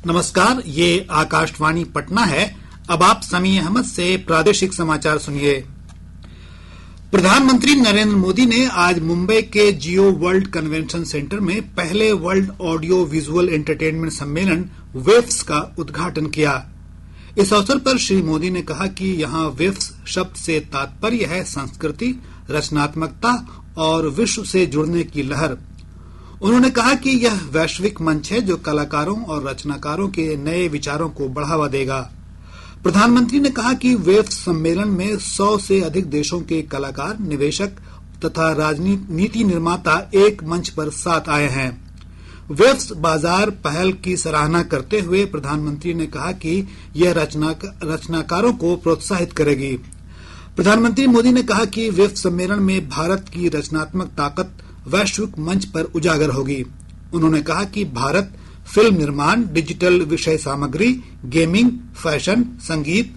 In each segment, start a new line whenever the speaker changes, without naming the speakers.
नमस्कार, ये आकाशवाणी पटना है। अब आप समी अहमद से प्रादेशिक समाचार सुनिए। प्रधानमंत्री नरेंद्र मोदी ने आज मुंबई के जियो वर्ल्ड कन्वेंशन सेंटर में पहले वर्ल्ड ऑडियो विजुअल एंटरटेनमेंट सम्मेलन वेव्स का उद्घाटन किया। इस अवसर पर श्री मोदी ने कहा कि यहाँ वेव्स शब्द से तात्पर्य है संस्कृति, रचनात्मकता और विश्व से जुड़ने की लहर। उन्होंने कहा कि यह वैश्विक मंच है जो कलाकारों और रचनाकारों के नए विचारों को बढ़ावा देगा। प्रधानमंत्री ने कहा कि वेव्स सम्मेलन में 100 से अधिक देशों के कलाकार, निवेशक तथा राजनीति निर्माता एक मंच पर साथ आए हैं। वेव्स बाजार पहल की सराहना करते हुए प्रधानमंत्री ने कहा कि यह रचनाकारों को प्रोत्साहित करेगी। प्रधानमंत्री मोदी ने कहा कि वेव्स सम्मेलन में भारत की रचनात्मक ताकत वैश्विक मंच पर उजागर होगी। उन्होंने कहा कि भारत फिल्म निर्माण, डिजिटल विषय सामग्री, गेमिंग, फैशन, संगीत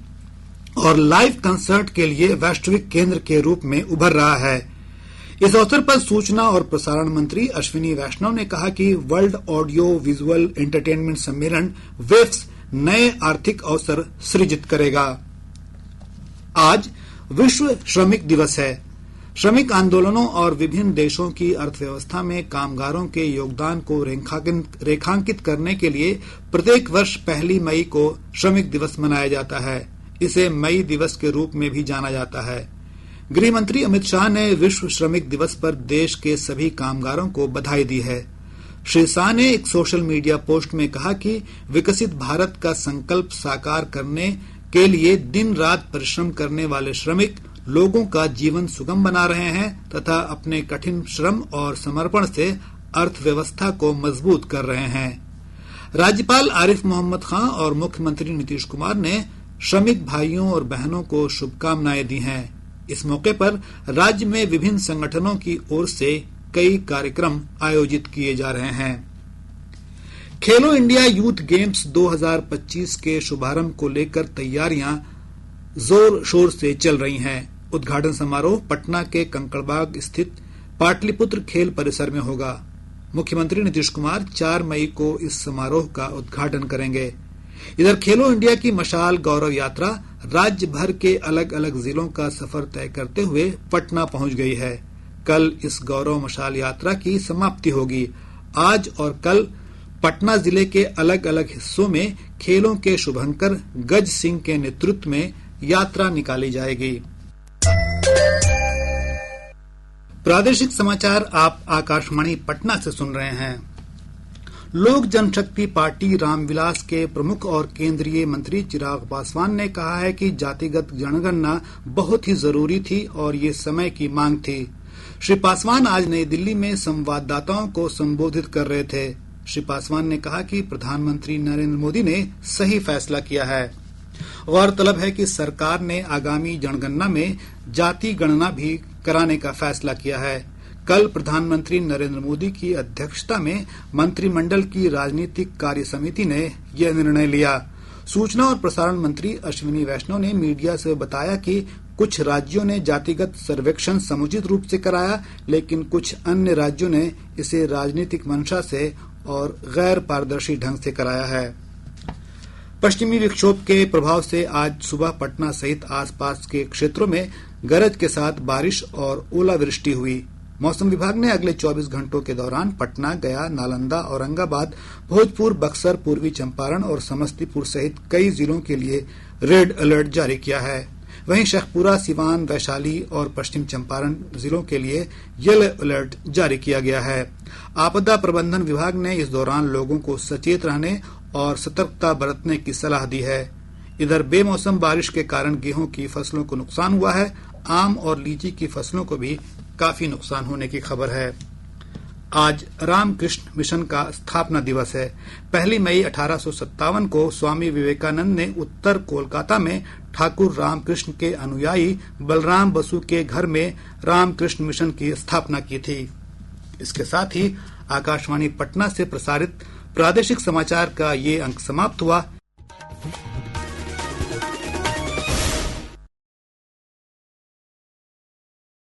और लाइव कंसर्ट के लिए वैश्विक केंद्र के रूप में उभर रहा है। इस अवसर पर सूचना और प्रसारण मंत्री अश्विनी वैष्णव ने कहा कि वर्ल्ड ऑडियो विजुअल एंटरटेनमेंट सम्मेलन वेव्स नए आर्थिक अवसर सृजित करेगा। आज विश्व श्रमिक दिवस है। श्रमिक आंदोलनों और विभिन्न देशों की अर्थव्यवस्था में कामगारों के योगदान को रेखांकित करने के लिए प्रत्येक वर्ष 1 मई को श्रमिक दिवस मनाया जाता है। इसे मई दिवस के रूप में भी जाना जाता है। गृह मंत्री अमित शाह ने विश्व श्रमिक दिवस पर देश के सभी कामगारों को बधाई दी है। श्री शाह ने एक सोशल मीडिया पोस्ट में कहा कि विकसित भारत का संकल्प साकार करने के लिए दिन रात परिश्रम करने वाले श्रमिक लोगों का जीवन सुगम बना रहे हैं तथा अपने कठिन श्रम और समर्पण से अर्थव्यवस्था को मजबूत कर रहे हैं। राज्यपाल आरिफ मोहम्मद खान और मुख्यमंत्री नीतीश कुमार ने श्रमिक भाइयों और बहनों को शुभकामनाएं दी हैं। इस मौके पर राज्य में विभिन्न संगठनों की ओर से कई कार्यक्रम आयोजित किए जा रहे हैं। खेलो इंडिया यूथ गेम्स 2025 के शुभारंभ को लेकर तैयारियां जोर शोर से चल रही हैं। उद्घाटन समारोह पटना के कंकड़बाग स्थित पाटलिपुत्र खेल परिसर में होगा। मुख्यमंत्री नीतीश कुमार 4 मई को इस समारोह का उद्घाटन करेंगे। इधर खेलो इंडिया की मशाल गौरव यात्रा राज्य भर के अलग अलग जिलों का सफर तय करते हुए पटना पहुंच गई है। कल इस गौरव मशाल यात्रा की समाप्ति होगी। आज और कल पटना जिले के अलग अलग हिस्सों में खेलों के शुभंकर गज सिंह के नेतृत्व में यात्रा निकाली जाएगी। प्रादेशिक समाचार आप आकाशवाणी पटना से सुन रहे हैं। लोक जनशक्ति पार्टी रामविलास के प्रमुख और केंद्रीय मंत्री चिराग पासवान ने कहा है कि जातिगत जनगणना बहुत ही जरूरी थी और ये समय की मांग थी। श्री पासवान आज नई दिल्ली में संवाददाताओं को संबोधित कर रहे थे। श्री पासवान ने कहा कि प्रधानमंत्री नरेंद्र मोदी ने सही फैसला किया है। गौरतलब है कि सरकार ने आगामी जनगणना में जाति गणना भी कराने का फैसला किया है। कल प्रधानमंत्री नरेंद्र मोदी की अध्यक्षता में मंत्रिमंडल की राजनीतिक कार्य समिति ने यह निर्णय लिया। सूचना और प्रसारण मंत्री अश्विनी वैष्णव ने मीडिया से बताया कि कुछ राज्यों ने जातिगत सर्वेक्षण समुचित रूप से कराया, लेकिन कुछ अन्य राज्यों ने इसे राजनीतिक मंशा से और गैर पारदर्शी ढंग से कराया है। पश्चिमी विक्षोभ के प्रभाव से आज सुबह पटना सहित आसपास के क्षेत्रों में गरज के साथ बारिश और ओलावृष्टि हुई। मौसम विभाग ने अगले 24 घंटों के दौरान पटना, गया, नालंदा, औरंगाबाद, भोजपुर, बक्सर, पूर्वी चंपारण और समस्तीपुर सहित कई जिलों के लिए रेड अलर्ट जारी किया है। वहीं शेखपुरा, सिवान, वैशाली और पश्चिम चंपारण जिलों के लिए येलो अलर्ट जारी किया गया है। आपदा प्रबंधन विभाग ने इस दौरान लोगों को सचेत रहने और सतर्कता बरतने की सलाह दी है। इधर बेमौसम बारिश के कारण गेहूं की फसलों को नुकसान हुआ है। आम और लीची की फसलों को भी काफी नुकसान होने की खबर है। आज रामकृष्ण मिशन का स्थापना दिवस है। 1 मई 1857 को स्वामी विवेकानंद ने उत्तर कोलकाता में ठाकुर रामकृष्ण के अनुयायी बलराम बसु के घर में रामकृष्ण मिशन की स्थापना की थी। इसके साथ ही आकाशवाणी पटना से प्रसारित प्रादेशिक समाचार का ये अंक समाप्त हुआ।